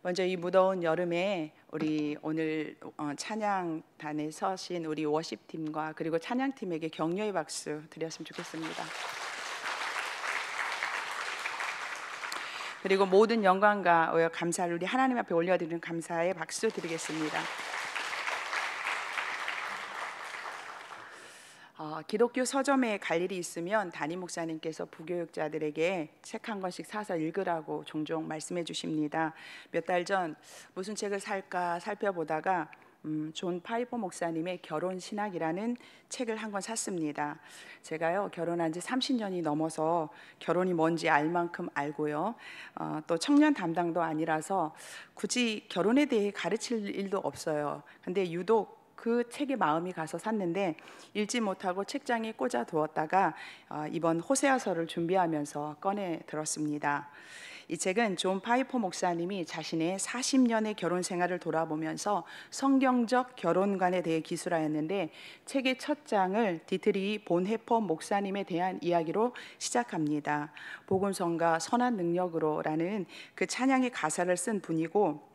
먼저 이 무더운 여름에 우리 오늘 찬양단에 서신 우리 워십팀과 그리고 찬양팀에게 격려의 박수 드렸으면 좋겠습니다. 그리고 모든 영광과 감사를 우리 하나님 앞에 올려드리는 감사의 박수 드리겠습니다. 기독교 서점에 갈 일이 있으면 담임 목사님께서 부교육자들에게 책 한 권씩 사서 읽으라고 종종 말씀해 주십니다. 몇 달 전 무슨 책을 살까 살펴보다가 존 파이퍼 목사님의 결혼 신학이라는 책을 한 권 샀습니다. 제가요 결혼한 지 30년이 넘어서 결혼이 뭔지 알 만큼 알고요. 또 청년 담당도 아니라서 굳이 결혼에 대해 가르칠 일도 없어요. 근데 유독 그 책에 마음이 가서 샀는데 읽지 못하고 책장에 꽂아 두었다가 이번 호세아서를 준비하면서 꺼내 들었습니다. 이 책은 존 파이퍼 목사님이 자신의 40년의 결혼 생활을 돌아보면서 성경적 결혼관에 대해 기술하였는데 책의 첫 장을 디트리 본헤퍼 목사님에 대한 이야기로 시작합니다. 복음성과 선한 능력으로라는 그 찬양의 가사를 쓴 분이고,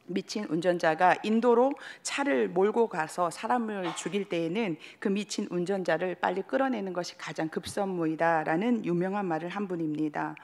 미친 운전자가 인도로 차를 몰고 가서 사람을 죽일 때에는 그 미친 운전자를 빨리 끌어내는 것이 가장 급선무이다라는 유명한 말을 한 분입니다.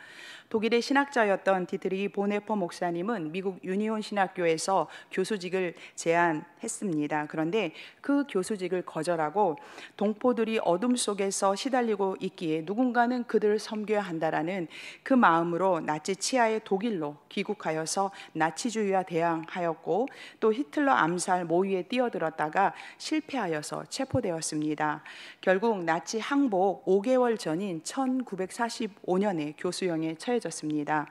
독일의 신학자였던 디트리 보네퍼 목사님은 미국 유니온 신학교에서 교수직을 제안했습니다. 그런데 그 교수직을 거절하고 동포들이 어둠 속에서 시달리고 있기에 누군가는 그들을 섬겨야 한다라는 그 마음으로 나치 치하의 독일로 귀국하여서 나치주의와 대항하였고, 또 히틀러 암살 모의에 뛰어들었다가 실패하여서 체포되었습니다. 결국 나치 항복 5개월 전인 1945년에 교수형에 처해졌습니다.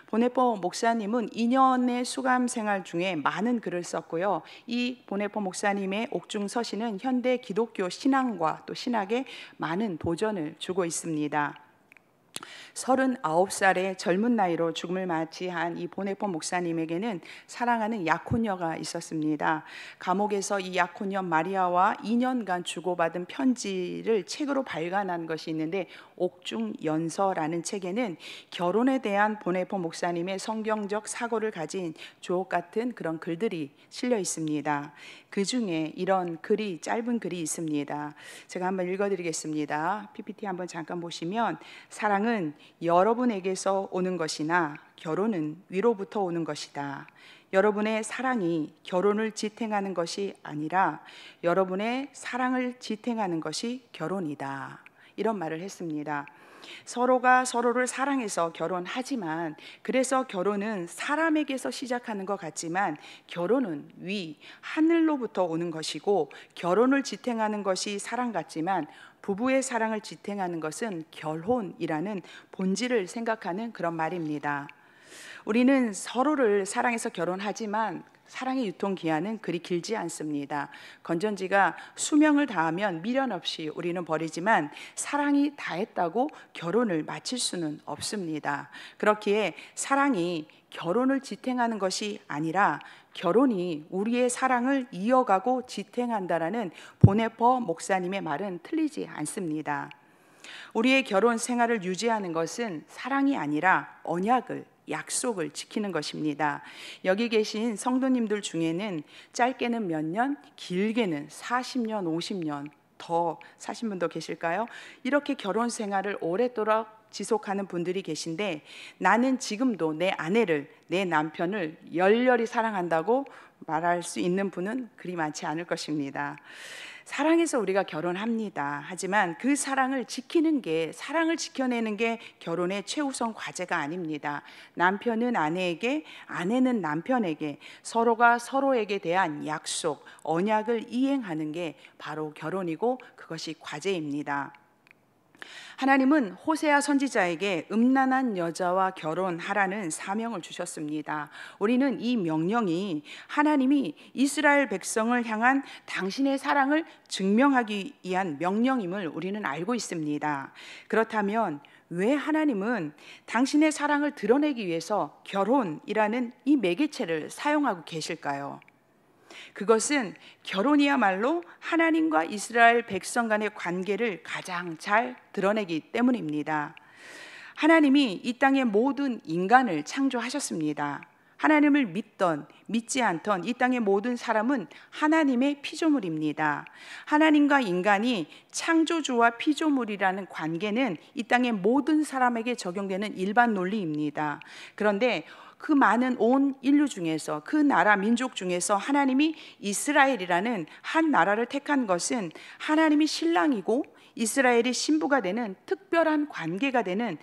보네퍼 목사님은 2년의 수감 생활 중에 많은 글을 썼고요. 이 보네퍼 목사님의 옥중 서신은 현대 기독교 신앙과 또 신학에 많은 도전을 주고 있습니다. 39살의 젊은 나이로 죽음을 맞이한 이 보네퍼 목사님에게는 사랑하는 약혼녀가 있었습니다. 감옥에서 이 약혼녀 마리아와 2년간 주고받은 편지를 책으로 발간한 것이 있는데, 옥중연서라는 책에는 결혼에 대한 보네퍼 목사님의 성경적 사고를 가진 주옥 같은 그런 글들이 실려 있습니다. 그 중에 이런 글이, 짧은 글이 있습니다. 제가 한번 읽어드리겠습니다. PPT 한번 잠깐 보시면, 사랑은 여러분에게서 오는 것이나 결혼은 위로부터 오는 것이다. 여러분의 사랑이 결혼을 지탱하는 것이 아니라 여러분의 사랑을 지탱하는 것이 결혼이다. 이런 말을 했습니다. 서로가 서로를 사랑해서 결혼하지만, 그래서 결혼은 사람에게서 시작하는 것 같지만 결혼은 하늘로부터 오는 것이고, 결혼을 지탱하는 것이 사랑 같지만 부부의 사랑을 지탱하는 것은 결혼이라는 본질을 생각하는 그런 말입니다. 우리는 서로를 사랑해서 결혼하지만 사랑의 유통기한은 그리 길지 않습니다. 건전지가 수명을 다하면 미련 없이 우리는 버리지만 사랑이 다했다고 결혼을 마칠 수는 없습니다. 그렇기에 사랑이 결혼을 지탱하는 것이 아니라 결혼이 우리의 사랑을 이어가고 지탱한다라는 보네퍼 목사님의 말은 틀리지 않습니다. 우리의 결혼 생활을 유지하는 것은 사랑이 아니라 언약을, 약속을 지키는 것입니다. 여기 계신 성도님들 중에는 짧게는 몇 년, 길게는 40년, 50년 더 사신 분도 계실까요? 이렇게 결혼 생활을 오랫도록 지속하는 분들이 계신데, 나는 지금도 내 아내를, 내 남편을 열렬히 사랑한다고 말할 수 있는 분은 그리 많지 않을 것입니다. 사랑해서 우리가 결혼합니다. 하지만 그 사랑을 지키는 게, 사랑을 지켜내는 게 결혼의 최우선 과제가 아닙니다. 남편은 아내에게, 아내는 남편에게 서로가 서로에게 대한 약속, 언약을 이행하는 게 바로 결혼이고 그것이 과제입니다. 하나님은 호세아 선지자에게 음란한 여자와 결혼하라는 사명을 주셨습니다. 우리는 이 명령이 하나님이 이스라엘 백성을 향한 당신의 사랑을 증명하기 위한 명령임을 우리는 알고 있습니다. 그렇다면 왜 하나님은 당신의 사랑을 드러내기 위해서 결혼이라는 이 매개체를 사용하고 계실까요? 그것은 결혼이야말로 하나님과 이스라엘 백성 간의 관계를 가장 잘 드러내기 때문입니다. 하나님이 이 땅의 모든 인간을 창조하셨습니다. 하나님을 믿던 믿지 않던 이 땅의 모든 사람은 하나님의 피조물입니다. 하나님과 인간이 창조주와 피조물이라는 관계는 이 땅의 모든 사람에게 적용되는 일반 논리입니다. 그런데 그 많은 온 인류 중에서, 그 나라 민족 중에서 하나님이 이스라엘이라는 한 나라를 택한 것은 하나님이 신랑이고 이스라엘이 신부가 되는 특별한 관계가 되는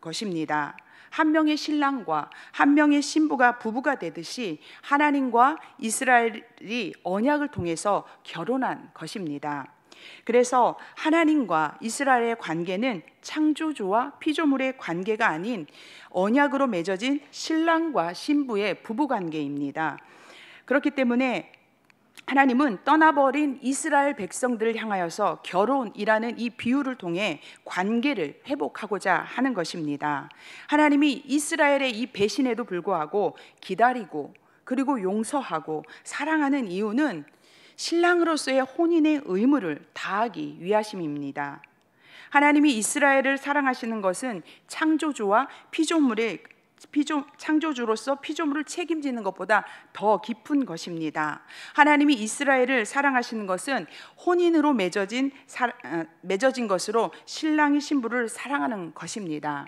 것입니다. 한 명의 신랑과 한 명의 신부가 부부가 되듯이 하나님과 이스라엘이 언약을 통해서 결혼한 것입니다. 그래서 하나님과 이스라엘의 관계는 창조주와 피조물의 관계가 아닌 언약으로 맺어진 신랑과 신부의 부부 관계입니다. 그렇기 때문에 하나님은 떠나버린 이스라엘 백성들을 향하여서 결혼이라는 이 비유를 통해 관계를 회복하고자 하는 것입니다. 하나님이 이스라엘의 이 배신에도 불구하고 기다리고 그리고 용서하고 사랑하는 이유는 신랑으로서의 혼인의 의무를 다하기 위하심입니다. 하나님이 이스라엘을 사랑하시는 것은 창조주로서 피조물을 책임지는 것보다 더 깊은 것입니다. 하나님이 이스라엘을 사랑하시는 것은 혼인으로 맺어진 것으로 신랑이 신부를 사랑하는 것입니다.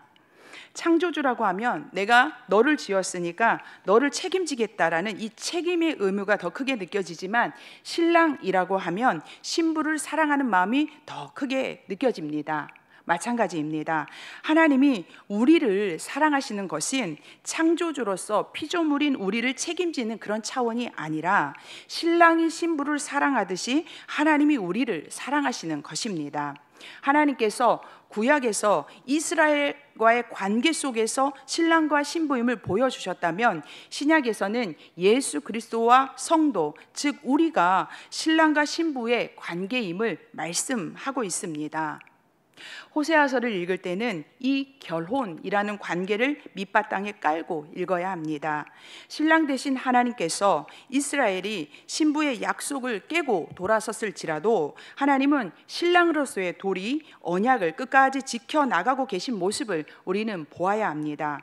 창조주라고 하면 내가 너를 지었으니까 너를 책임지겠다라는 이 책임의 의무가 더 크게 느껴지지만, 신랑이라고 하면 신부를 사랑하는 마음이 더 크게 느껴집니다. 마찬가지입니다. 하나님이 우리를 사랑하시는 것은 창조주로서 피조물인 우리를 책임지는 그런 차원이 아니라 신랑이 신부를 사랑하듯이 하나님이 우리를 사랑하시는 것입니다. 하나님께서 구약에서 이스라엘과의 관계 속에서 신랑과 신부임을 보여주셨다면, 신약에서는 예수 그리스도와 성도, 즉 우리가 신랑과 신부의 관계임을 말씀하고 있습니다. 호세아서를 읽을 때는 이 결혼이라는 관계를 밑바탕에 깔고 읽어야 합니다. 신랑 대신 하나님께서 이스라엘이 신부의 약속을 깨고 돌아섰을지라도 하나님은 신랑으로서의 도리, 언약을 끝까지 지켜나가고 계신 모습을 우리는 보아야 합니다.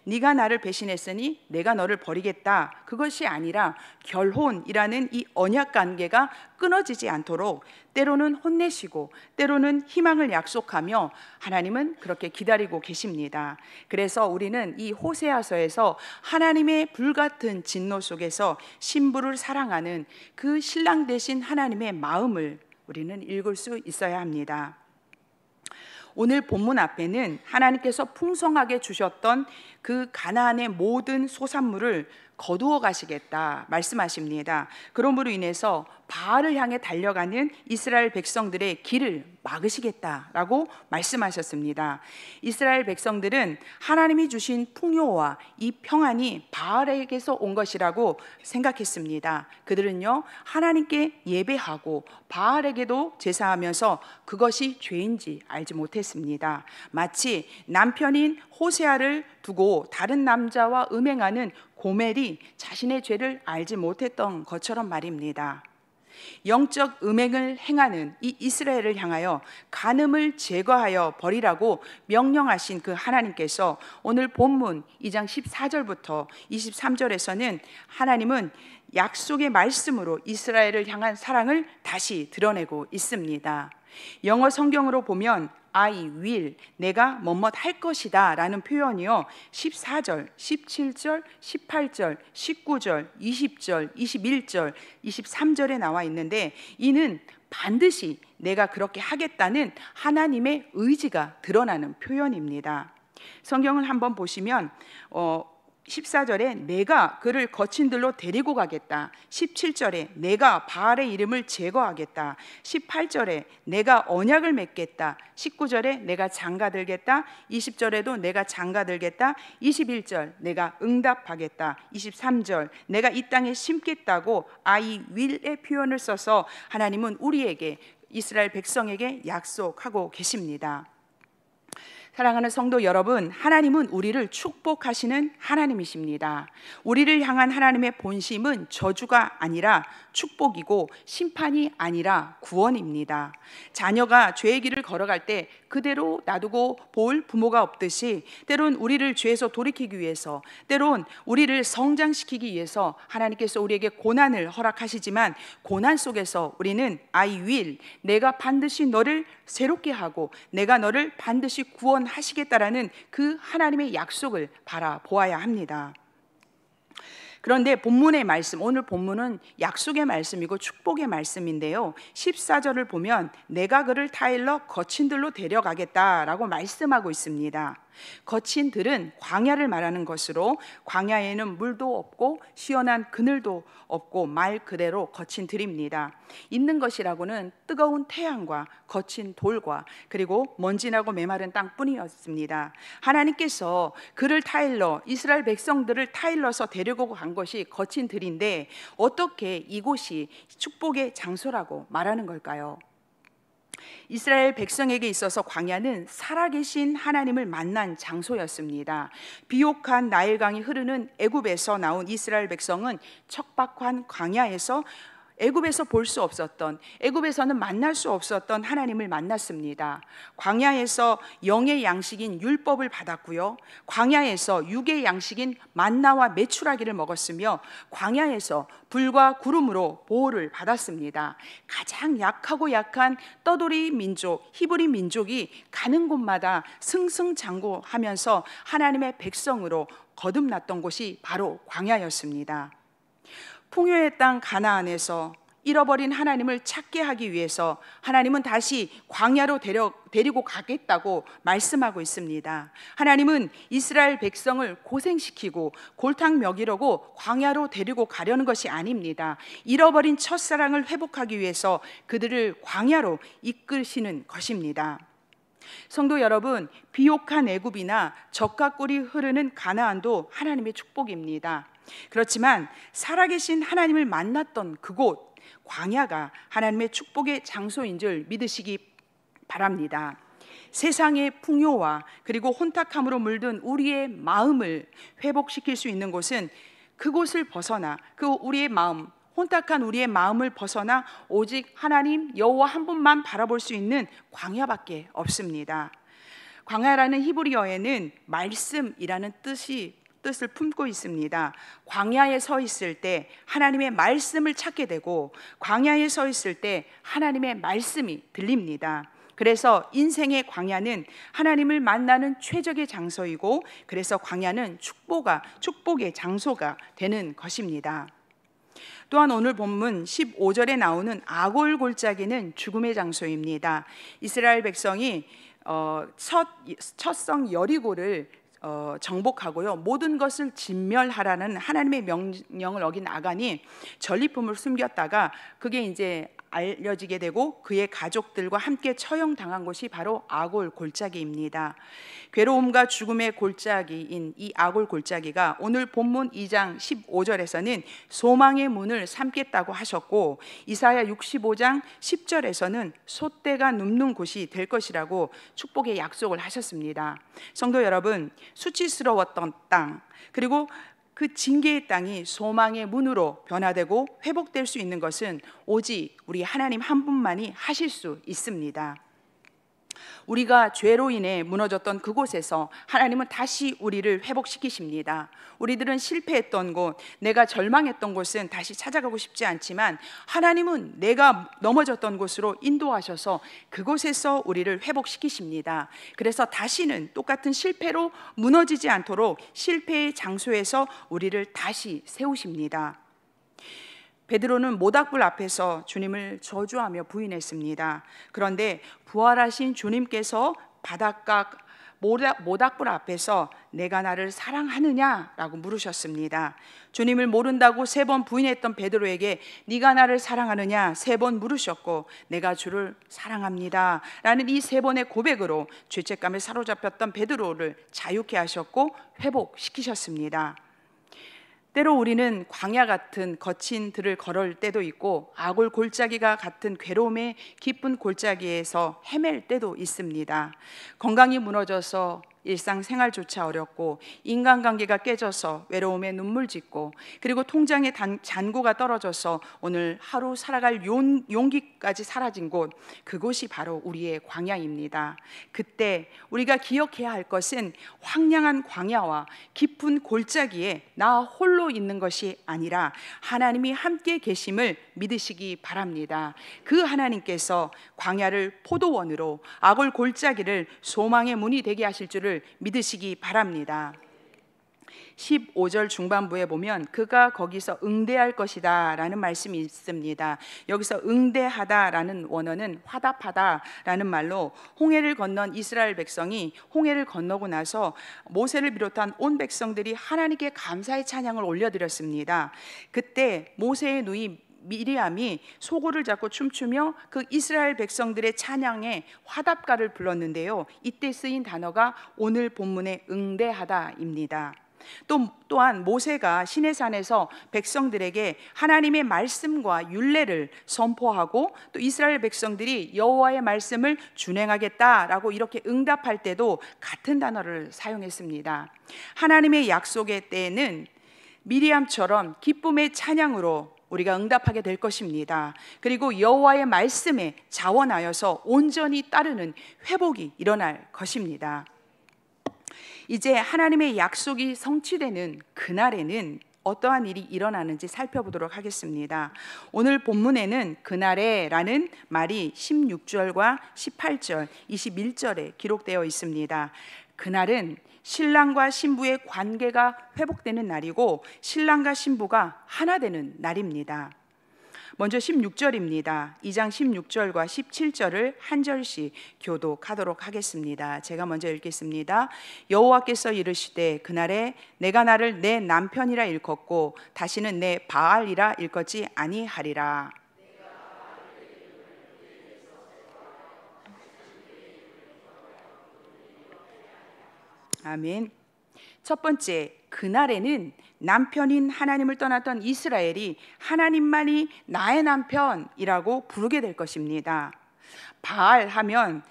네가 나를 배신했으니 내가 너를 버리겠다, 그것이 아니라 결혼이라는 이 언약 관계가 끊어지지 않도록 때로는 혼내시고 때로는 희망을 약속하며 하나님은 그렇게 기다리고 계십니다. 그래서 우리는 이 호세아서에서 하나님의 불같은 진노 속에서 신부를 사랑하는 그 신랑 되신 하나님의 마음을 우리는 읽을 수 있어야 합니다. 오늘 본문 앞에는 하나님께서 풍성하게 주셨던 그 가나안의 모든 소산물을 거두어 가시겠다 말씀하십니다. 그러므로 인해서 바알을 향해 달려가는 이스라엘 백성들의 길을 막으시겠다라고 말씀하셨습니다. 이스라엘 백성들은 하나님이 주신 풍요와 이 평안이 바알에게서 온 것이라고 생각했습니다. 그들은요, 하나님께 예배하고 바알에게도 제사하면서 그것이 죄인지 알지 못했습니다. 마치 남편인 호세아를 두고 다른 남자와 음행하는 고멜이 자신의 죄를 알지 못했던 것처럼 말입니다. 영적 음행을 행하는 이 이스라엘을 향하여 간음을 제거하여 버리라고 명령하신 그 하나님께서 오늘 본문 2장 14절부터 23절에서는 하나님은 약속의 말씀으로 이스라엘을 향한 사랑을 다시 드러내고 있습니다. 영어 성경으로 보면 I will, 내가 뭐뭇 할 것이다 라는 표현이요, 14절, 17절, 18절, 19절, 20절, 21절, 23절에 나와 있는데, 이는 반드시 내가 그렇게 하겠다는 하나님의 의지가 드러나는 표현입니다. 성경을 한번 보시면 14절에 내가 그를 거친 들로 데리고 가겠다, 17절에 내가 바알의 이름을 제거하겠다, 18절에 내가 언약을 맺겠다, 19절에 내가 장가들겠다, 20절에도 내가 장가들겠다, 21절 내가 응답하겠다, 23절 내가 이 땅에 심겠다고 I will의 표현을 써서 하나님은 우리에게, 이스라엘 백성에게 약속하고 계십니다. 사랑하는 성도 여러분, 하나님은 우리를 축복하시는 하나님이십니다. 우리를 향한 하나님의 본심은 저주가 아니라 축복이고 심판이 아니라 구원입니다. 자녀가 죄의 길을 걸어갈 때 그대로 놔두고 볼 부모가 없듯이 때론 우리를 죄에서 돌이키기 위해서, 때론 우리를 성장시키기 위해서 하나님께서 우리에게 고난을 허락하시지만, 고난 속에서 우리는 I will, 내가 반드시 너를 새롭게 하고 내가 너를 반드시 구원하시겠다라는 그 하나님의 약속을 바라보아야 합니다. 그런데 본문의 말씀, 오늘 본문은 약속의 말씀이고 축복의 말씀인데요, 14절을 보면 내가 그를 타일러 거친 들로 데려가겠다라고 말씀하고 있습니다. 거친 들은 광야를 말하는 것으로, 광야에는 물도 없고 시원한 그늘도 없고 말 그대로 거친 들입니다. 있는 것이라고는 뜨거운 태양과 거친 돌과 그리고 먼지나고 메마른 땅뿐이었습니다. 하나님께서 그를 타일러, 이스라엘 백성들을 타일러서 데리고 간 것이 거친 들인데 어떻게 이곳이 축복의 장소라고 말하는 걸까요? 이스라엘 백성에게 있어서 광야는 살아계신 하나님을 만난 장소였습니다. 비옥한 나일강이 흐르는 애굽에서 나온 이스라엘 백성은 척박한 광야에서 애굽에서 볼 수 없었던, 애굽에서는 만날 수 없었던 하나님을 만났습니다. 광야에서 영의 양식인 율법을 받았고요, 광야에서 육의 양식인 만나와 메추라기를 먹었으며 광야에서 불과 구름으로 보호를 받았습니다. 가장 약하고 약한 떠돌이 민족, 히브리 민족이 가는 곳마다 승승장구하면서 하나님의 백성으로 거듭났던 곳이 바로 광야였습니다. 풍요의 땅 가나안에서 잃어버린 하나님을 찾게 하기 위해서 하나님은 다시 광야로 데리고 가겠다고 말씀하고 있습니다. 하나님은 이스라엘 백성을 고생시키고 골탕 먹이려고 광야로 데리고 가려는 것이 아닙니다. 잃어버린 첫사랑을 회복하기 위해서 그들을 광야로 이끄시는 것입니다. 성도 여러분, 비옥한 애굽이나 젖과 꿀이 흐르는 가나안도 하나님의 축복입니다. 그렇지만 살아계신 하나님을 만났던 그곳 광야가 하나님의 축복의 장소인 줄 믿으시기 바랍니다. 세상의 풍요와 그리고 혼탁함으로 물든 우리의 마음을 회복시킬 수 있는 곳은 그곳을 벗어나, 그 우리의 마음, 혼탁한 우리의 마음을 벗어나 오직 하나님 여호와 한 분만 바라볼 수 있는 광야밖에 없습니다. 광야라는 히브리어에는 말씀이라는 뜻을 품고 있습니다. 광야에 서 있을 때 하나님의 말씀을 찾게 되고, 광야에 서 있을 때 하나님의 말씀이 들립니다. 그래서 인생의 광야는 하나님을 만나는 최적의 장소이고, 그래서 광야는 축복의 장소가 되는 것입니다. 또한 오늘 본문 15절에 나오는 아골 골짜기는 죽음의 장소입니다. 이스라엘 백성이 첫성 여리고를 정복하고요, 모든 것을 진멸하라는 하나님의 명령을 어긴 아간이 전리품을 숨겼다가 그게 이제 알려지게 되고 그의 가족들과 함께 처형당한 곳이 바로 아골 골짜기입니다. 괴로움과 죽음의 골짜기인 이 아골 골짜기가 오늘 본문 2장 15절에서는 소망의 문을 삼겠다고 하셨고, 이사야 65장 10절에서는 솥대가 눕는 곳이 될 것이라고 축복의 약속을 하셨습니다. 성도 여러분, 수치스러웠던 땅, 그리고 그 징계의 땅이 소망의 문으로 변화되고 회복될 수 있는 것은 오직 우리 하나님 한 분만이 하실 수 있습니다. 우리가 죄로 인해 무너졌던 그곳에서 하나님은 다시 우리를 회복시키십니다. 우리들은 실패했던 곳, 내가 절망했던 곳은 다시 찾아가고 싶지 않지만 하나님은 내가 넘어졌던 곳으로 인도하셔서 그곳에서 우리를 회복시키십니다. 그래서 다시는 똑같은 실패로 무너지지 않도록 실패의 장소에서 우리를 다시 세우십니다. 베드로는 모닥불 앞에서 주님을 저주하며 부인했습니다. 그런데 부활하신 주님께서 바닷가 모닥불 앞에서 내가 나를 사랑하느냐라고 물으셨습니다. 주님을 모른다고 3번 부인했던 베드로에게 네가 나를 사랑하느냐 3번 물으셨고, 내가 주를 사랑합니다 라는 이 3번의 고백으로 죄책감에 사로잡혔던 베드로를 자유케 하셨고 회복시키셨습니다. 때로 우리는 광야 같은 거친 들을 걸을 때도 있고 아골 골짜기가 같은 괴로움의 깊은 골짜기에서 헤맬 때도 있습니다. 건강이 무너져서 일상생활조차 어렵고 인간관계가 깨져서 외로움에 눈물 짓고 그리고 통장에 잔고가 떨어져서 오늘 하루 살아갈 용기까지 사라진 곳, 그곳이 바로 우리의 광야입니다. 그때 우리가 기억해야 할 것은 황량한 광야와 깊은 골짜기에 나 홀로 있는 것이 아니라 하나님이 함께 계심을 믿으시기 바랍니다. 그 하나님께서 광야를 포도원으로 아골 골짜기를 소망의 문이 되게 하실 줄을 믿으시기 바랍니다. 15절 중반부에 보면 그가 거기서 응대할 것이다 라는 말씀이 있습니다. 여기서 응대하다 라는 원어는 화답하다 라는 말로 홍해를 건넌 이스라엘 백성이 홍해를 건너고 나서 모세를 비롯한 온 백성들이 하나님께 감사의 찬양을 올려드렸습니다. 그때 모세의 누이 미리암이 소고를 잡고 춤추며 그 이스라엘 백성들의 찬양에 화답가를 불렀는데요, 이때 쓰인 단어가 오늘 본문의 응대하다입니다. 또한 모세가 시내산에서 백성들에게 하나님의 말씀과 율례를 선포하고 또 이스라엘 백성들이 여호와의 말씀을 준행하겠다라고 이렇게 응답할 때도 같은 단어를 사용했습니다. 하나님의 약속의 때에는 미리암처럼 기쁨의 찬양으로 우리가 응답하게 될 것입니다. 그리고 여호와의 말씀에 자원하여서 온전히 따르는 회복이 일어날 것입니다. 이제 하나님의 약속이 성취되는 그날에는 어떠한 일이 일어나는지 살펴보도록 하겠습니다. 오늘 본문에는 그날에라는 말이 16절과 18절, 21절에 기록되어 있습니다. 그날은 신랑과 신부의 관계가 회복되는 날이고 신랑과 신부가 하나 되는 날입니다. 먼저 16절입니다. 2장 16절과 17절을 한 절씩 교독하도록 하겠습니다. 제가 먼저 읽겠습니다. 여호와께서 이르시되 그날에 내가 나를 내 남편이라 일컫고 다시는 내 바알이라 일컫지 아니하리라. 아멘. 첫 번째, 그날에는 남편인 하나님을 떠났던 이스라엘이 하나님만이 나의 남편이라고 부르게 될 것입니다. 바알 하면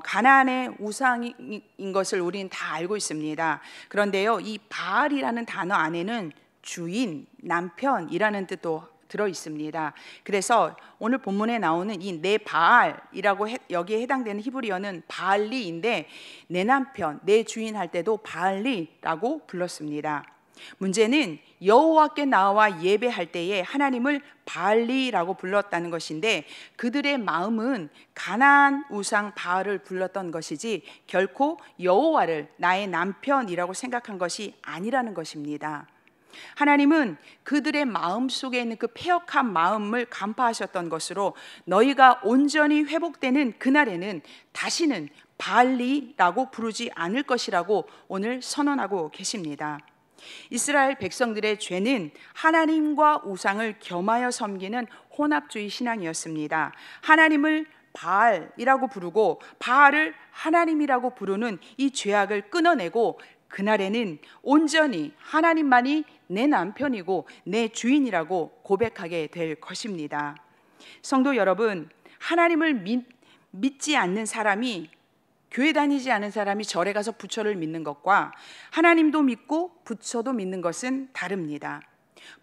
가나안의 우상인 것을 우리는 다 알고 있습니다. 그런데요, 이 바알이라는 단어 안에는 주인, 남편이라는 뜻도 들어 있습니다. 그래서 오늘 본문에 나오는 이 내 바알이라고 여기에 해당되는 히브리어는 바알리인데 내 남편, 내 주인 할 때도 바알리라고 불렀습니다. 문제는 여호와께 나와 예배할 때에 하나님을 바알리라고 불렀다는 것인데 그들의 마음은 가나안 우상 바알을 불렀던 것이지 결코 여호와를 나의 남편이라고 생각한 것이 아니라는 것입니다. 하나님은 그들의 마음 속에 있는 그 패역한 마음을 간파하셨던 것으로 너희가 온전히 회복되는 그날에는 다시는 바알리라고 부르지 않을 것이라고 오늘 선언하고 계십니다. 이스라엘 백성들의 죄는 하나님과 우상을 겸하여 섬기는 혼합주의 신앙이었습니다. 하나님을 바알이라고 부르고 바알을 하나님이라고 부르는 이 죄악을 끊어내고 그날에는 온전히 하나님만이 내 남편이고 내 주인이라고 고백하게 될 것입니다. 성도 여러분, 하나님을 믿지 않는 사람이, 교회 다니지 않은 사람이 절에 가서 부처를 믿는 것과 하나님도 믿고 부처도 믿는 것은 다릅니다.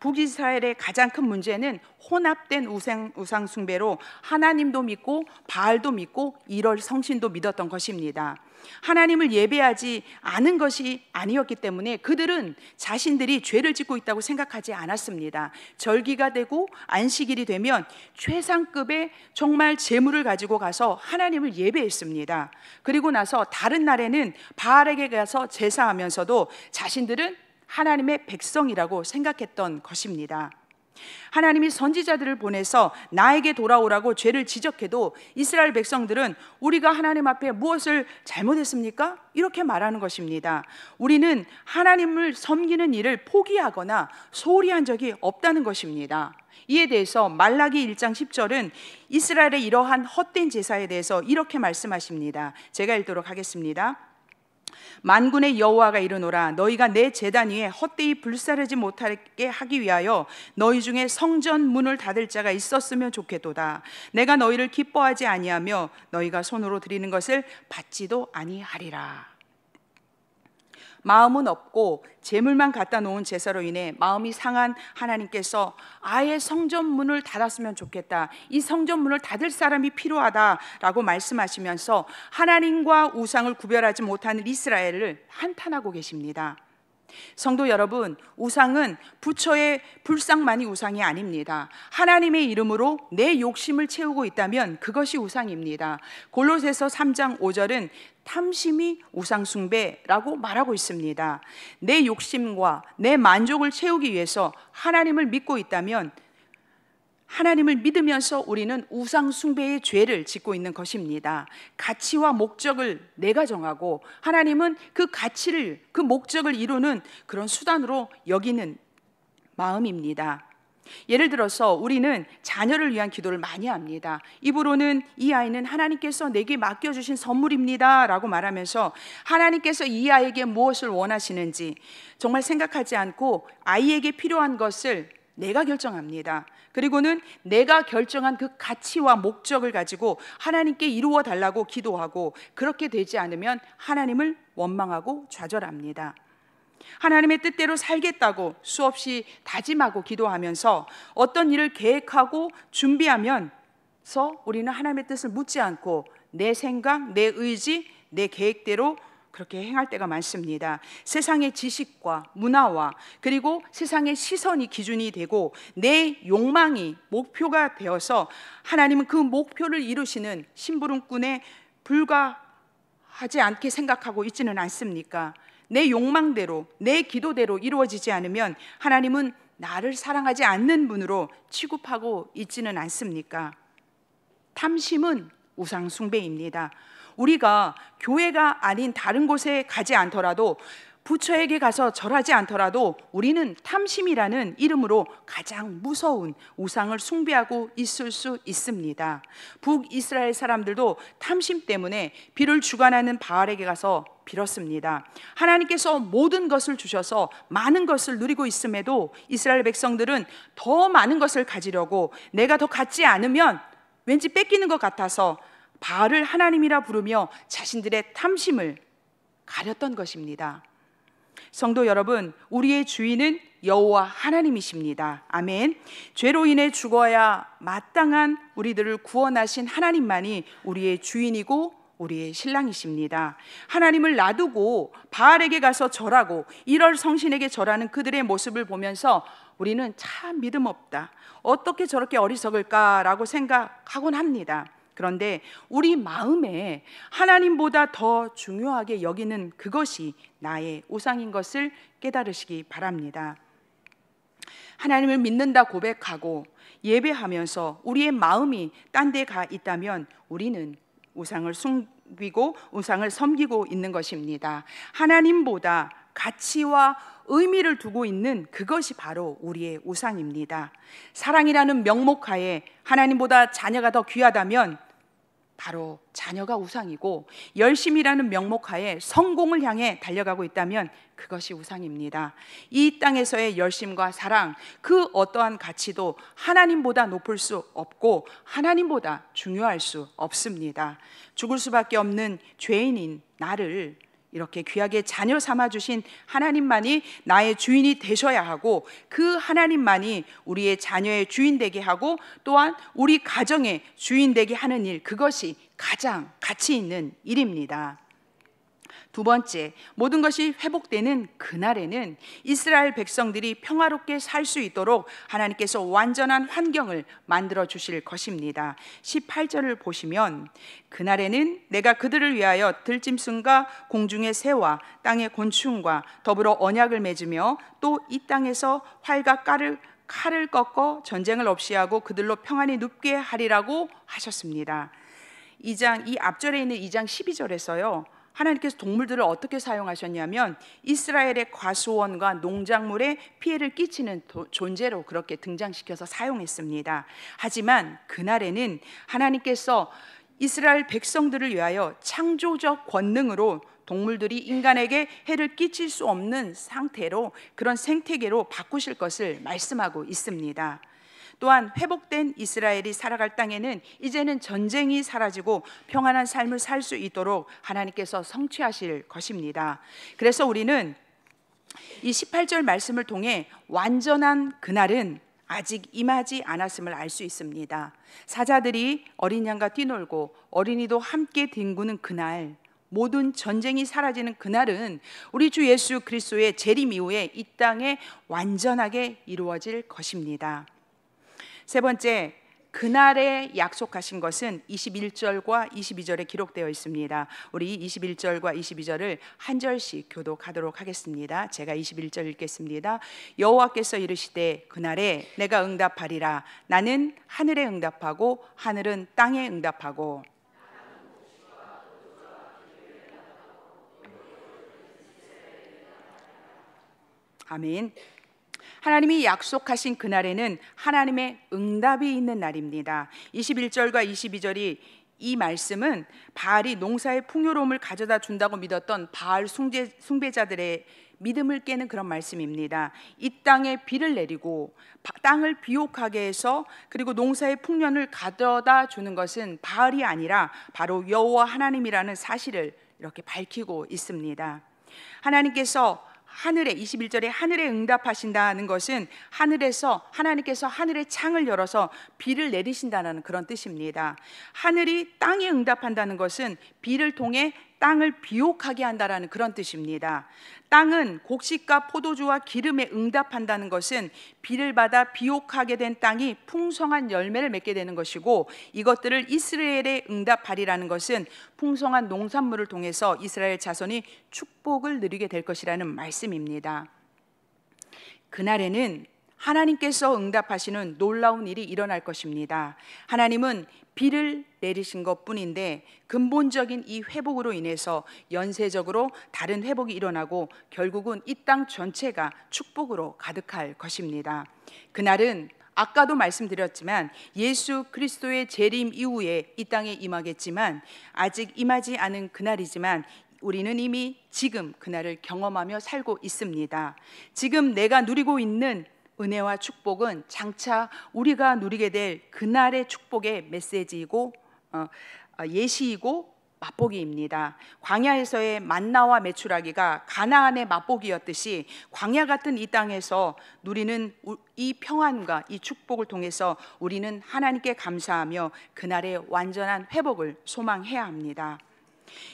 북이스라엘의 가장 큰 문제는 혼합된 우상 숭배로 하나님도 믿고 바알도 믿고 이럴 성신도 믿었던 것입니다. 하나님을 예배하지 않은 것이 아니었기 때문에 그들은 자신들이 죄를 짓고 있다고 생각하지 않았습니다. 절기가 되고 안식일이 되면 최상급의 정말 제물을 가지고 가서 하나님을 예배했습니다. 그리고 나서 다른 날에는 바알에게 가서 제사하면서도 자신들은 하나님의 백성이라고 생각했던 것입니다. 하나님이 선지자들을 보내서 나에게 돌아오라고 죄를 지적해도 이스라엘 백성들은 우리가 하나님 앞에 무엇을 잘못했습니까? 이렇게 말하는 것입니다. 우리는 하나님을 섬기는 일을 포기하거나 소홀히 한 적이 없다는 것입니다. 이에 대해서 말라기 1장 10절은 이스라엘의 이러한 헛된 제사에 대해서 이렇게 말씀하십니다. 제가 읽도록 하겠습니다. 만군의 여호와가 이르노라 너희가 내 제단 위에 헛되이 불사르지 못하게 하기 위하여 너희 중에 성전 문을 닫을 자가 있었으면 좋겠도다. 내가 너희를 기뻐하지 아니하며 너희가 손으로 드리는 것을 받지도 아니하리라. 마음은 없고 재물만 갖다 놓은 제사로 인해 마음이 상한 하나님께서 아예 성전 문을 닫았으면 좋겠다, 이 성전 문을 닫을 사람이 필요하다라고 말씀하시면서 하나님과 우상을 구별하지 못하는 이스라엘을 한탄하고 계십니다. 성도 여러분, 우상은 부처의 불상만이 우상이 아닙니다. 하나님의 이름으로 내 욕심을 채우고 있다면 그것이 우상입니다. 골로새서 3장 5절은 탐심이 우상 숭배라고 말하고 있습니다. 내 욕심과 내 만족을 채우기 위해서 하나님을 믿고 있다면, 하나님을 믿으면서 우리는 우상 숭배의 죄를 짓고 있는 것입니다. 가치와 목적을 내가 정하고 하나님은 그 가치를, 그 목적을 이루는 그런 수단으로 여기는 마음입니다. 예를 들어서 우리는 자녀를 위한 기도를 많이 합니다. 입으로는 이 아이는 하나님께서 내게 맡겨주신 선물입니다 라고 말하면서 하나님께서 이 아이에게 무엇을 원하시는지 정말 생각하지 않고 아이에게 필요한 것을 내가 결정합니다. 그리고는 내가 결정한 그 가치와 목적을 가지고 하나님께 이루어 달라고 기도하고, 그렇게 되지 않으면 하나님을 원망하고 좌절합니다. 하나님의 뜻대로 살겠다고 수없이 다짐하고 기도하면서 어떤 일을 계획하고 준비하면서 우리는 하나님의 뜻을 묻지 않고 내 생각, 내 의지, 내 계획대로 그렇게 행할 때가 많습니다. 세상의 지식과 문화와 그리고 세상의 시선이 기준이 되고 내 욕망이 목표가 되어서 하나님은 그 목표를 이루시는 심부름꾼에 불과하지 않게 생각하고 있지는 않습니까? 내 욕망대로, 내 기도대로 이루어지지 않으면 하나님은 나를 사랑하지 않는 분으로 취급하고 있지는 않습니까? 탐심은 우상 숭배입니다. 우리가 교회가 아닌 다른 곳에 가지 않더라도, 부처에게 가서 절하지 않더라도 우리는 탐심이라는 이름으로 가장 무서운 우상을 숭배하고 있을 수 있습니다. 북이스라엘 사람들도 탐심 때문에 비를 주관하는 바알에게 가서 빌었습니다. 하나님께서 모든 것을 주셔서 많은 것을 누리고 있음에도 이스라엘 백성들은 더 많은 것을 가지려고, 내가 더 갖지 않으면 왠지 뺏기는 것 같아서 바알을 하나님이라 부르며 자신들의 탐심을 가렸던 것입니다. 성도 여러분, 우리의 주인은 여호와 하나님이십니다. 아멘. 죄로 인해 죽어야 마땅한 우리들을 구원하신 하나님만이 우리의 주인이고 우리의 신랑이십니다. 하나님을 놔두고 바알에게 가서 절하고 1월 성신에게 절하는 그들의 모습을 보면서 우리는 참 믿음 없다, 어떻게 저렇게 어리석을까라고 생각하곤 합니다. 그런데 우리 마음에 하나님보다 더 중요하게 여기는 그것이 나의 우상인 것을 깨달으시기 바랍니다. 하나님을 믿는다 고백하고 예배하면서 우리의 마음이 딴 데 가 있다면 우리는 우상을 숨기고 우상을 섬기고 있는 것입니다. 하나님보다 가치와 의미를 두고 있는 그것이 바로 우리의 우상입니다. 사랑이라는 명목하에 하나님보다 자녀가 더 귀하다면 바로 자녀가 우상이고, 열심이라는 명목하에 성공을 향해 달려가고 있다면 그것이 우상입니다. 이 땅에서의 열심과 사랑, 그 어떠한 가치도 하나님보다 높을 수 없고 하나님보다 중요할 수 없습니다. 죽을 수밖에 없는 죄인인 나를 이렇게 귀하게 자녀 삼아주신 하나님만이 나의 주인이 되셔야 하고, 그 하나님만이 우리의 자녀의 주인 되게 하고 또한 우리 가정의 주인 되게 하는 일, 그것이 가장 가치 있는 일입니다. 두 번째, 모든 것이 회복되는 그날에는 이스라엘 백성들이 평화롭게 살 수 있도록 하나님께서 완전한 환경을 만들어 주실 것입니다. 18절을 보시면, 그날에는 내가 그들을 위하여 들짐승과 공중의 새와 땅의 곤충과 더불어 언약을 맺으며 또 이 땅에서 활과 칼을 꺾어 전쟁을 없이 하고 그들로 평안히 눕게 하리라고 하셨습니다. 이 앞절에 있는 2장 12절에서요, 하나님께서 동물들을 어떻게 사용하셨냐면 이스라엘의 과수원과 농작물에 피해를 끼치는 존재로 그렇게 등장시켜서 사용했습니다. 하지만 그날에는 하나님께서 이스라엘 백성들을 위하여 창조적 권능으로 동물들이 인간에게 해를 끼칠 수 없는 상태로, 그런 생태계로 바꾸실 것을 말씀하고 있습니다. 또한 회복된 이스라엘이 살아갈 땅에는 이제는 전쟁이 사라지고 평안한 삶을 살 수 있도록 하나님께서 성취하실 것입니다. 그래서 우리는 이 18절 말씀을 통해 완전한 그날은 아직 임하지 않았음을 알 수 있습니다. 사자들이 어린 양과 뛰놀고 어린이도 함께 뒹구는 그날, 모든 전쟁이 사라지는 그날은 우리 주 예수 그리스도의 재림 이후에 이 땅에 완전하게 이루어질 것입니다. 세 번째, 그날에 약속하신 것은 21절과 22절에 기록되어 있습니다. 우리 21절과 22절을 한 절씩 교독하도록 하겠습니다. 제가 21절 읽겠습니다. 여호와께서 이르시되 그날에 내가 응답하리라. 나는 하늘에 응답하고 하늘은 땅에 응답하고 아멘. 하나님이 약속하신 그날에는 하나님의 응답이 있는 날입니다. 21절과 22절이 이 말씀은 바알이 농사의 풍요로움을 가져다 준다고 믿었던 바알 숭배자들의 믿음을 깨는 그런 말씀입니다. 이 땅에 비를 내리고 땅을 비옥하게 해서 그리고 농사의 풍년을 가져다 주는 것은 바알이 아니라 바로 여호와 하나님이라는 사실을 이렇게 밝히고 있습니다. 하나님께서 하늘에 21절에 하늘에 응답하신다는 것은 하늘에서 하나님께서 하늘의 창을 열어서 비를 내리신다는 그런 뜻입니다. 하늘이 땅에 응답한다는 것은 비를 통해 땅을 비옥하게 한다는 그런 뜻입니다. 땅은 곡식과 포도주와 기름에 응답한다는 것은 비를 받아 비옥하게 된 땅이 풍성한 열매를 맺게 되는 것이고, 이것들을 이스라엘에 응답하리라는 것은 풍성한 농산물을 통해서 이스라엘 자손이 축복을 누리게 될 것이라는 말씀입니다. 그날에는 하나님께서 응답하시는 놀라운 일이 일어날 것입니다. 하나님은 비를 내리신 것뿐인데 근본적인 이 회복으로 인해서 연쇄적으로 다른 회복이 일어나고 결국은 이 땅 전체가 축복으로 가득할 것입니다. 그날은 아까도 말씀드렸지만 예수 그리스도의 재림 이후에 이 땅에 임하겠지만 아직 임하지 않은 그날이지만 우리는 이미 지금 그날을 경험하며 살고 있습니다. 지금 내가 누리고 있는 은혜와 축복은 장차 우리가 누리게 될 그날의 축복의 메시지이고 예시이고 맛보기입니다. 광야에서의 만나와 메추라기가 가나안의 맛보기였듯이 광야 같은 이 땅에서 누리는 이 평안과 이 축복을 통해서 우리는 하나님께 감사하며 그날의 완전한 회복을 소망해야 합니다.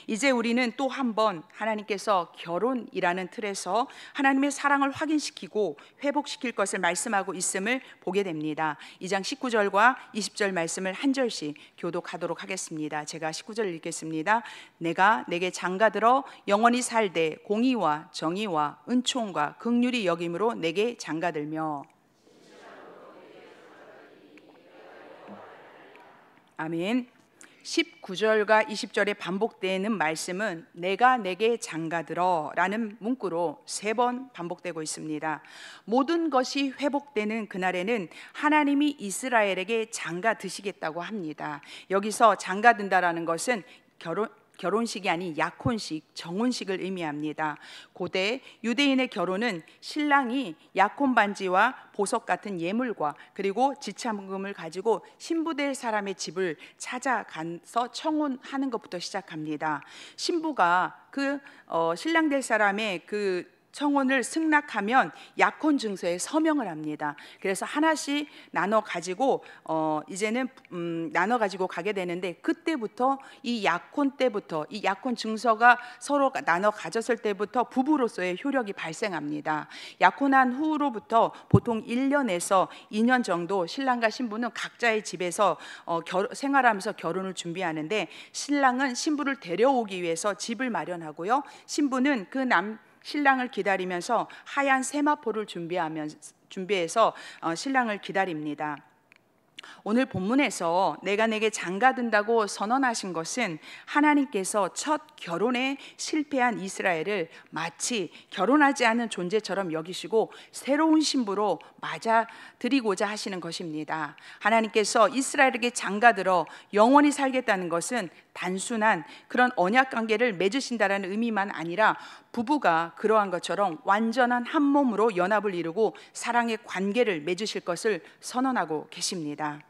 이제 우리는 또 한 번 하나님께서 결혼이라는 틀에서 하나님의 사랑을 확인시키고 회복시킬 것을 말씀하고 있음을 보게 됩니다. 2장 19절과 20절 말씀을 한 절씩 교독하도록 하겠습니다. 제가 19절 읽겠습니다. 내가 내게 장가들어 영원히 살되 공의와 정의와 은총과 긍휼이 여김으로 내게 장가들며. 아멘. 19절과 20절에 반복되는 말씀은 내가 내게 장가들어 라는 문구로 3번 반복되고 있습니다. 모든 것이 회복되는 그날에는 하나님이 이스라엘에게 장가드시겠다고 합니다. 여기서 장가든다라는 것은 결혼식이 아닌 약혼식, 정혼식을 의미합니다. 고대 유대인의 결혼은 신랑이 약혼 반지와 보석 같은 예물과 그리고 지참금을 가지고 신부될 사람의 집을 찾아가서 청혼하는 것부터 시작합니다. 신부가 신랑 될 사람의 그 청혼을 승낙하면 약혼 증서에 서명을 합니다. 그래서 하나씩 나눠 가지고 이제는 나눠 가지고 가게 되는데, 그때부터 이 약혼 때부터 이 약혼 증서가 서로 나눠 가졌을 때부터 부부로서의 효력이 발생합니다. 약혼한 후로부터 보통 1년에서 2년 정도 신랑과 신부는 각자의 집에서 생활하면서 결혼을 준비하는데, 신랑은 신부를 데려오기 위해서 집을 마련하고요, 신부는 신랑을 기다리면서 하얀 세마포를 준비해서 신랑을 기다립니다. 오늘 본문에서 내가 내게 장가든다고 선언하신 것은 하나님께서 첫 결혼에 실패한 이스라엘을 마치 결혼하지 않은 존재처럼 여기시고 새로운 신부로 맞아들이고자 하시는 것입니다. 하나님께서 이스라엘에게 장가들어 영원히 살겠다는 것은 단순한 그런 언약 관계를 맺으신다라는 의미만 아니라 부부가 그러한 것처럼 완전한 한 몸으로 연합을 이루고 사랑의 관계를 맺으실 것을 선언하고 계십니다.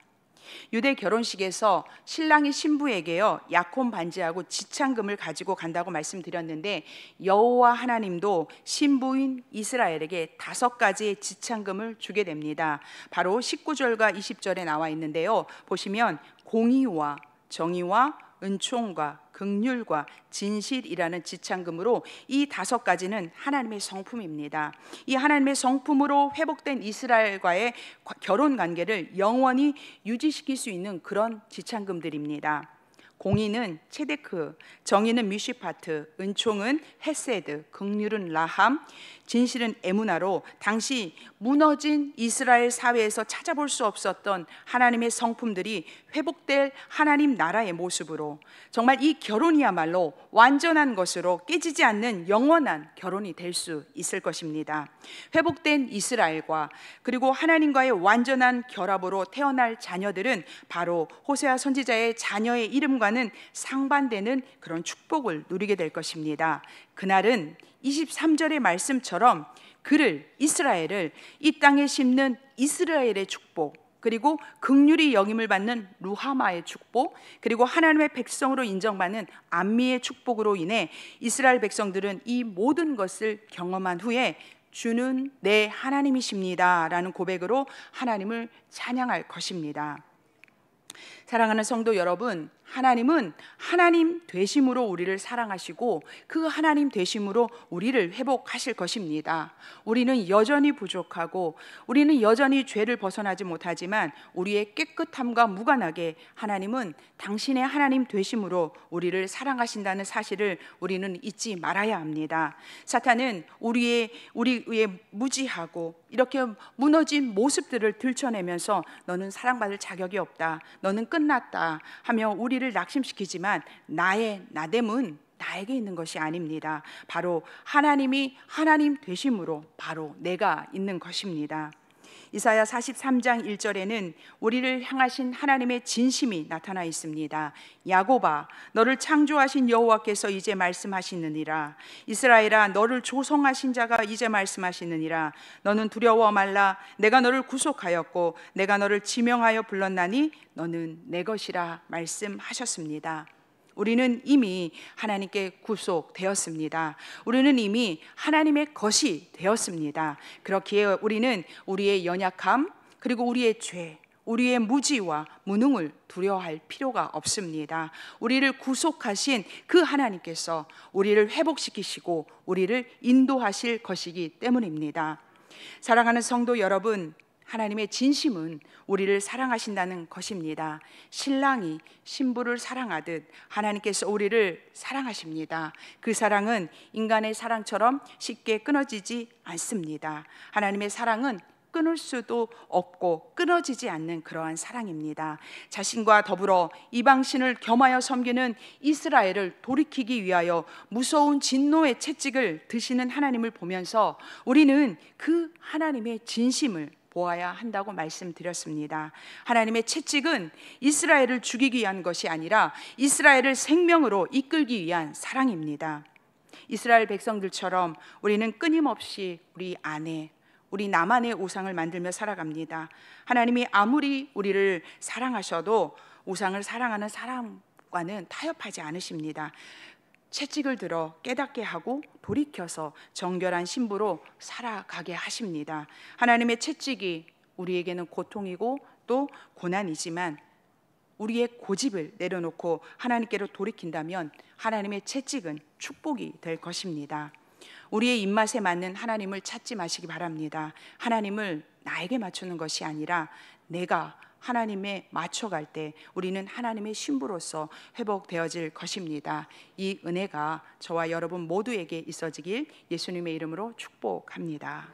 유대 결혼식에서 신랑이 신부에게요 약혼 반지하고 지창금을 가지고 간다고 말씀드렸는데, 여호와 하나님도 신부인 이스라엘에게 5가지의 지창금을 주게 됩니다. 바로 19절과 20절에 나와 있는데요, 보시면 공의와 정의와 은총과 긍휼과 진실이라는 지창금으로 이 5가지는 하나님의 성품입니다. 이 하나님의 성품으로 회복된 이스라엘과의 결혼 관계를 영원히 유지시킬 수 있는 그런 지창금들입니다. 공의는 체데크, 정의는 미시파트, 은총은 헤세드, 긍휼은 라함, 진실은 에무나로 당시 무너진 이스라엘 사회에서 찾아볼 수 없었던 하나님의 성품들이 회복될 하나님 나라의 모습으로, 정말 이 결혼이야말로 완전한 것으로 깨지지 않는 영원한 결혼이 될 수 있을 것입니다. 회복된 이스라엘과 그리고 하나님과의 완전한 결합으로 태어날 자녀들은 바로 호세아 선지자의 자녀의 이름과는 상반되는 그런 축복을 누리게 될 것입니다. 그날은 23절의 말씀처럼 그를, 이스라엘을 이 땅에 심는 이스라엘의 축복, 그리고 긍휼히 여김을 받는 루하마의 축복, 그리고 하나님의 백성으로 인정받는 암미의 축복으로 인해 이스라엘 백성들은 이 모든 것을 경험한 후에 주는 내 하나님이십니다 라는 고백으로 하나님을 찬양할 것입니다. 사랑하는 성도 여러분, 하나님은 하나님 되심으로 우리를 사랑하시고 그 하나님 되심으로 우리를 회복하실 것입니다. 우리는 여전히 부족하고 우리는 여전히 죄를 벗어나지 못하지만 우리의 깨끗함과 무관하게 하나님은 당신의 하나님 되심으로 우리를 사랑하신다는 사실을 우리는 잊지 말아야 합니다. 사탄은 우리의 무지하고 이렇게 무너진 모습들을 들춰내면서 너는 사랑받을 자격이 없다, 너는 끝났다 하며 우리를 낙심시키지만 나의 나됨은 나에게 있는 것이 아닙니다. 바로 하나님이 하나님 되심으로 바로 내가 있는 것입니다. 이사야 43장 1절에는 우리를 향하신 하나님의 진심이 나타나 있습니다. 야곱아, 너를 창조하신 여호와께서 이제 말씀하시느니라. 이스라엘아, 너를 조성하신 자가 이제 말씀하시느니라. 너는 두려워 말라. 내가 너를 구속하였고 내가 너를 지명하여 불렀나니 너는 내 것이라 말씀하셨습니다. 우리는 이미 하나님께 구속되었습니다. 우리는 이미 하나님의 것이 되었습니다. 그렇기에 우리는 우리의 연약함, 그리고 우리의 죄, 우리의 무지와 무능을 두려워할 필요가 없습니다. 우리를 구속하신 그 하나님께서 우리를 회복시키시고 우리를 인도하실 것이기 때문입니다. 사랑하는 성도 여러분, 하나님의 진심은 우리를 사랑하신다는 것입니다. 신랑이 신부를 사랑하듯 하나님께서 우리를 사랑하십니다. 그 사랑은 인간의 사랑처럼 쉽게 끊어지지 않습니다. 하나님의 사랑은 끊을 수도 없고 끊어지지 않는 그러한 사랑입니다. 자신과 더불어 이방신을 겸하여 섬기는 이스라엘을 돌이키기 위하여 무서운 진노의 채찍을 드시는 하나님을 보면서 우리는 그 하나님의 진심을 보아야 한다고 말씀드렸습니다. 하나님의 채찍은 이스라엘을 죽이기 위한 것이 아니라 이스라엘을 생명으로 이끌기 위한 사랑입니다. 이스라엘 백성들처럼 우리는 끊임없이 우리 안에, 우리 나만의 우상을 만들며 살아갑니다. 하나님이 아무리 우리를 사랑하셔도 우상을 사랑하는 사람과는 타협하지 않으십니다. 채찍을 들어 깨닫게 하고 돌이켜서 정결한 신부로 살아가게 하십니다. 하나님의 채찍이 우리에게는 고통이고 또 고난이지만 우리의 고집을 내려놓고 하나님께로 돌이킨다면 하나님의 채찍은 축복이 될 것입니다. 우리의 입맛에 맞는 하나님을 찾지 마시기 바랍니다. 하나님을 나에게 맞추는 것이 아니라 내가 하나님에 맞춰갈 때 우리는 하나님의 신부로서 회복되어질 것입니다. 이 은혜가 저와 여러분 모두에게 있어지길 예수님의 이름으로 축복합니다.